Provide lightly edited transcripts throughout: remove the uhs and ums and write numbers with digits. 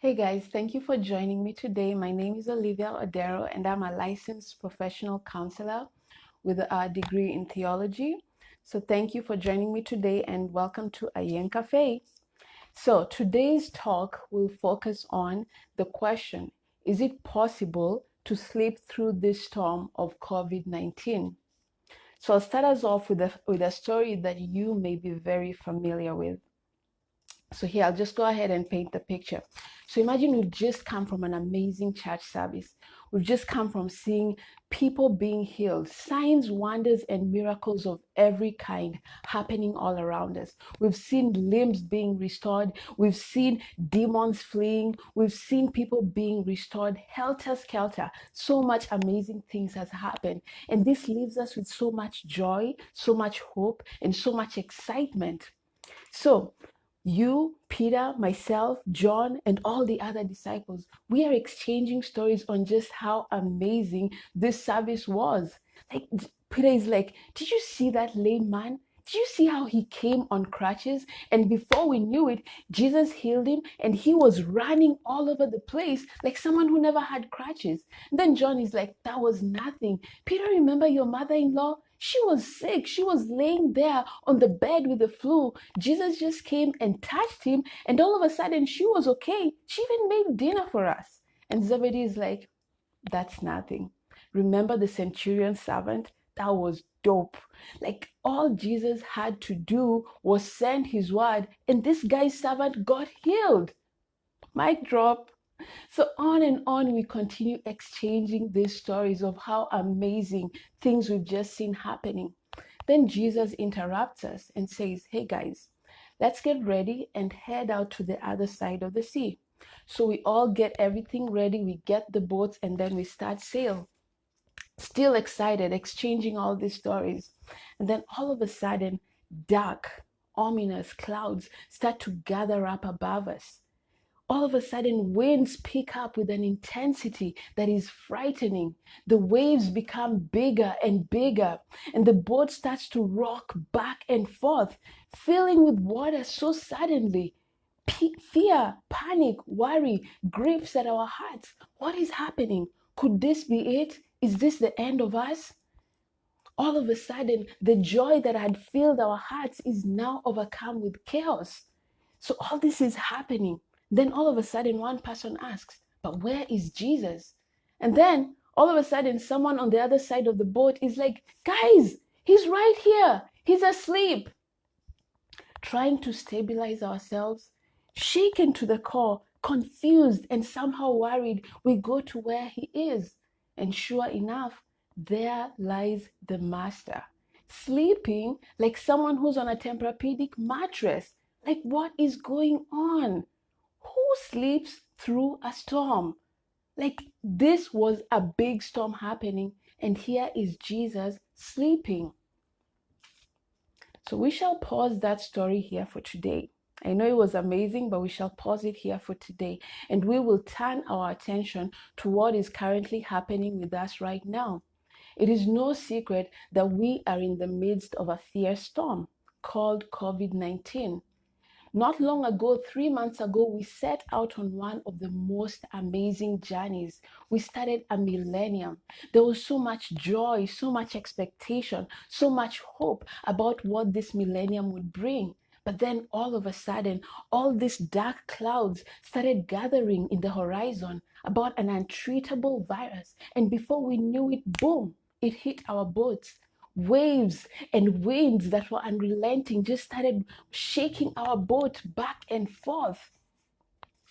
Hey guys, thank you for joining me today. My name is Olivia Odero and I'm a licensed professional counselor with a degree in theology. So thank you for joining me today and welcome to Ayen Cafe. So today's talk will focus on the question, is it possible to sleep through this storm of COVID-19? So I'll start us off with a story that you may be very familiar with. So here, I'll just go ahead and paint the picture. So imagine we've just come from an amazing church service. We've just come from seeing people being healed, signs, wonders, and miracles of every kind happening all around us. We've seen limbs being restored. We've seen demons fleeing. We've seen people being restored, helter-skelter. So much amazing things has happened. And this leaves us with so much joy, so much hope, and so much excitement. So you, Peter, myself, John, and all the other disciples, we are exchanging stories on just how amazing this service was. Like, Peter is like, did you see that lame man? Did you see how he came on crutches? And before we knew it, Jesus healed him and he was running all over the place like someone who never had crutches. And then John is like, that was nothing. Peter, remember your mother-in-law? She was sick. She was laying there on the bed with the flu. Jesus just came and touched him, and all of a sudden she was okay. She even made dinner for us. And Zebedee is like, that's nothing. Remember the centurion servant? That was dope. Like all Jesus had to do was send his word, and this guy's servant got healed. Mic drop. So on and on, we continue exchanging these stories of how amazing things we've just seen happening. Then Jesus interrupts us and says, hey guys, let's get ready and head out to the other side of the sea. So we all get everything ready, we get the boats, and then we start sail. Still excited, exchanging all these stories. And then all of a sudden, dark, ominous clouds start to gather up above us. All of a sudden, winds pick up with an intensity that is frightening. The waves become bigger and bigger, and the boat starts to rock back and forth, filling with water so suddenly. Fear, panic, worry grips at our hearts. What is happening? Could this be it? Is this the end of us? All of a sudden, the joy that had filled our hearts is now overcome with chaos. So all this is happening. Then all of a sudden, one person asks, but where is Jesus? And then all of a sudden, someone on the other side of the boat is like, guys, he's right here. He's asleep. Trying to stabilize ourselves, shaken to the core, confused and somehow worried, we go to where he is. And sure enough, there lies the master, sleeping like someone who's on a Tempur-Pedic mattress. Like, what is going on? Who sleeps through a storm? Like, this was a big storm happening, and here is Jesus sleeping. So we shall pause that story here for today. I know it was amazing, but we shall pause it here for today. And we will turn our attention to what is currently happening with us right now. It is no secret that we are in the midst of a fierce storm called COVID-19. Not long ago, 3 months ago, we set out on one of the most amazing journeys. We started a millennium. There was so much joy, so much expectation, so much hope about what this millennium would bring. But then all of a sudden, all these dark clouds started gathering in the horizon about an untreatable virus. And before we knew it, boom, it hit our boats. Waves and winds that were unrelenting just started shaking our boat back and forth.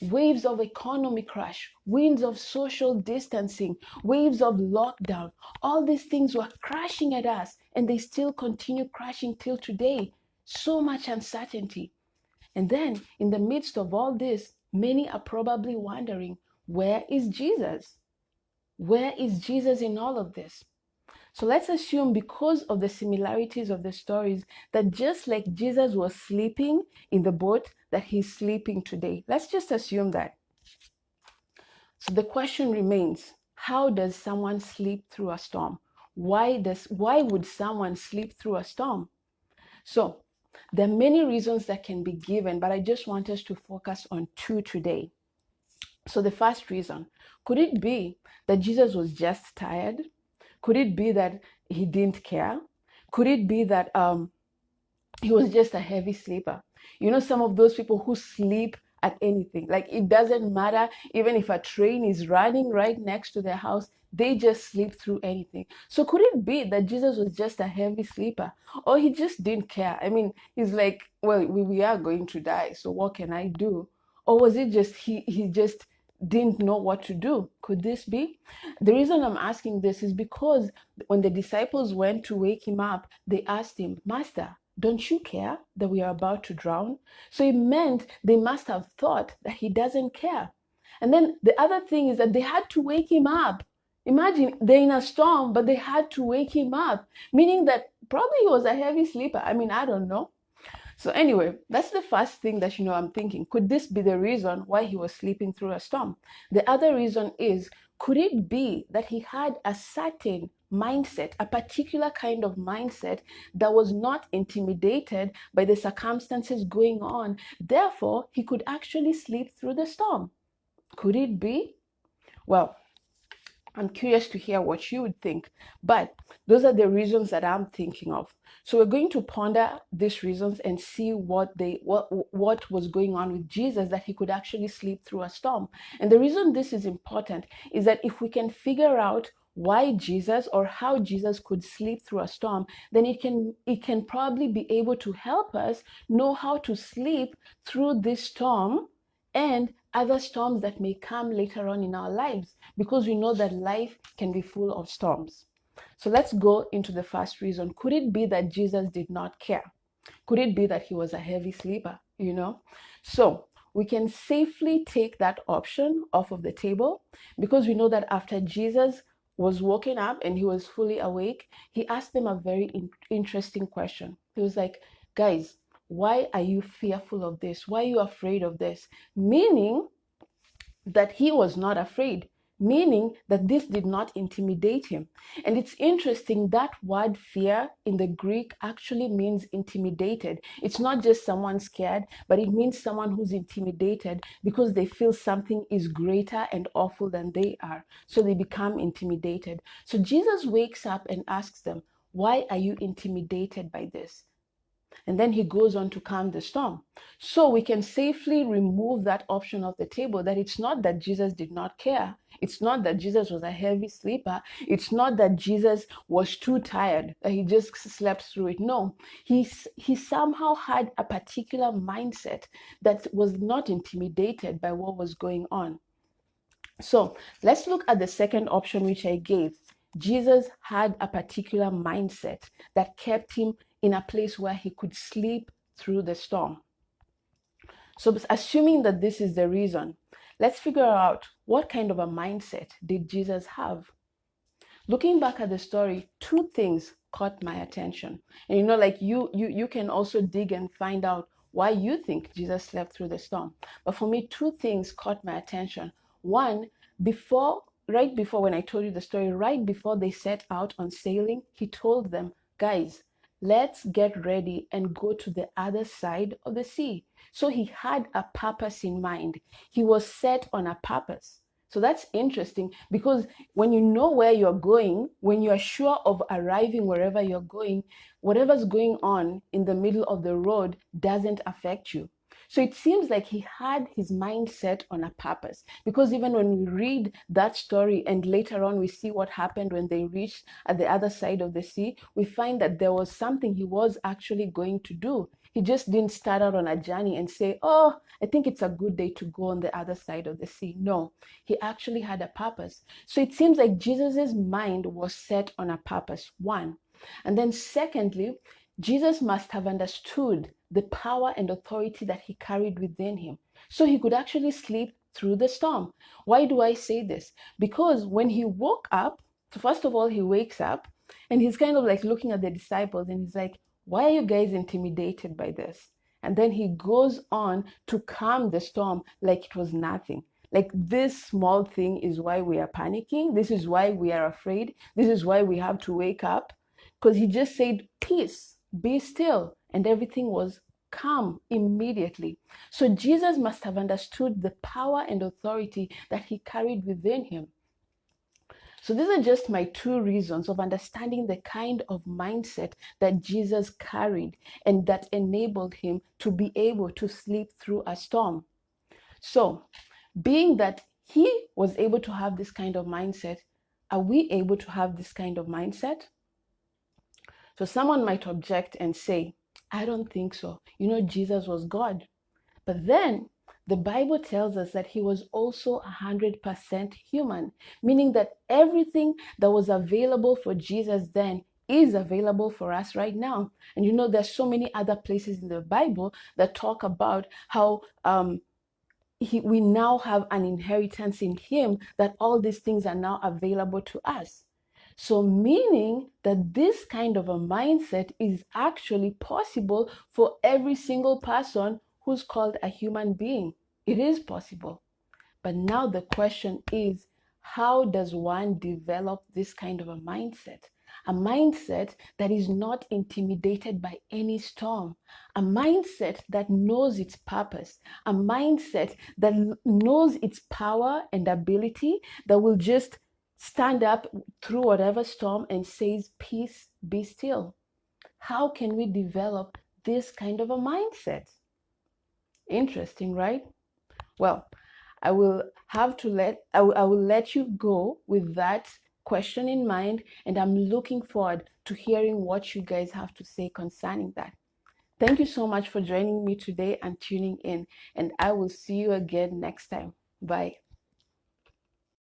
Waves of economy crash, winds of social distancing, waves of lockdown. All these things were crashing at us, and they still continue crashing till today. So much uncertainty. And then, in the midst of all this, many are probably wondering, where is Jesus? Where is Jesus in all of this? So let's assume, because of the similarities of the stories, that just like Jesus was sleeping in the boat, that he's sleeping today. Let's just assume that. So the question remains, how does someone sleep through a storm? Why would someone sleep through a storm? So there are many reasons that can be given, but I just want us to focus on two today. So the first reason, could it be that Jesus was just tired? Could it be that he didn't care? Could it be that he was just a heavy sleeper? You know, some of those people who sleep at anything. Like, it doesn't matter, even if a train is running right next to their house, they just sleep through anything. So could it be that Jesus was just a heavy sleeper, or he just didn't care? I mean, he's like, well, we are going to die, so what can I do? Or was it just he just didn't know what to do? Could this be? The reason I'm asking this is because when the disciples went to wake him up, they asked him, Master, don't you care that we are about to drown? So it meant they must have thought that he doesn't care. And then the other thing is that they had to wake him up. Imagine they're in a storm, but they had to wake him up, meaning that probably he was a heavy sleeper. I mean, I don't know. So anyway, that's the first thing that, I'm thinking. Could this be the reason why he was sleeping through a storm? The other reason is, could it be that he had a certain mindset, a particular kind of mindset that was not intimidated by the circumstances going on? Therefore, he could actually sleep through the storm. Could it be? Well, I'm curious to hear what you would think, but those are the reasons that I'm thinking of. So we're going to ponder these reasons and see what was going on with Jesus that he could actually sleep through a storm. And the reason this is important is that if we can figure out why Jesus, or how Jesus could sleep through a storm, then it can probably be able to help us know how to sleep through this storm and other storms that may come later on in our lives, because we know that life can be full of storms. So let's go into the first reason. Could it be that Jesus did not care? Could it be that he was a heavy sleeper? So we can safely take that option off of the table, because we know that after Jesus was woken up and he was fully awake, he asked them a very interesting question. He was like, guys, why are you fearful of this? Why are you afraid of this? Meaning that he was not afraid, meaning that this did not intimidate him. And it's interesting, that word fear in the Greek actually means intimidated. It's not just someone scared, but it means someone who's intimidated because they feel something is greater and awful than they are. So they become intimidated. So Jesus wakes up and asks them, why are you intimidated by this? And then he goes on to calm the storm. So we can safely remove that option off the table, that it's not that Jesus did not care. It's not that Jesus was a heavy sleeper. It's not that Jesus was too tired, that he just slept through it. No, he somehow had a particular mindset that was not intimidated by what was going on. So let's look at the second option which I gave. Jesus had a particular mindset that kept him in a place where he could sleep through the storm. So assuming that this is the reason, let's figure out, what kind of a mindset did Jesus have? Looking back at the story, two things caught my attention. And like you can also dig and find out why you think Jesus slept through the storm. But for me, two things caught my attention. One, right before, when I told you the story, right before they set out on sailing, he told them, guys, let's get ready and go to the other side of the sea. So he had a purpose in mind. He was set on a purpose. So that's interesting, because when you know where you're going, when you are sure of arriving wherever you're going, whatever's going on in the middle of the road doesn't affect you. So it seems like he had his mind set on a purpose, because even when we read that story and later on we see what happened when they reached at the other side of the sea, we find that there was something he was actually going to do. He just didn't start out on a journey and say, oh, I think it's a good day to go on the other side of the sea. No, he actually had a purpose. So it seems like Jesus's mind was set on a purpose, one. And then secondly, Jesus must have understood the power and authority that he carried within him, so he could actually sleep through the storm. Why do I say this? Because when he woke up, so first of all, he wakes up and he's kind of like looking at the disciples and he's like, why are you guys intimidated by this? And then he goes on to calm the storm like it was nothing. Like, this small thing is why we are panicking. This is why we are afraid. This is why we have to wake up. Because he just said, peace, be still. And everything was calm immediately. So Jesus must have understood the power and authority that he carried within him. So these are just my two reasons of understanding the kind of mindset that Jesus carried and that enabled him to be able to sleep through a storm. So, being that he was able to have this kind of mindset, are we able to have this kind of mindset? So someone might object and say, I don't think so. Jesus was God. But then the Bible tells us that he was also 100% human, meaning that everything that was available for Jesus then is available for us right now. And there's so many other places in the Bible that talk about how we now have an inheritance in him, that all these things are now available to us. So meaning that this kind of a mindset is actually possible for every single person who's called a human being. It is possible. But now the question is, how does one develop this kind of a mindset? A mindset that is not intimidated by any storm, a mindset that knows its purpose, a mindset that knows its power and ability, that will just stand up through whatever storm and says, peace, be still. How can we develop this kind of a mindset? Interesting, right? Well, I will let you go with that question in mind, and I'm looking forward to hearing what you guys have to say concerning that. Thank you so much for joining me today and tuning in, and I will see you again next time. Bye.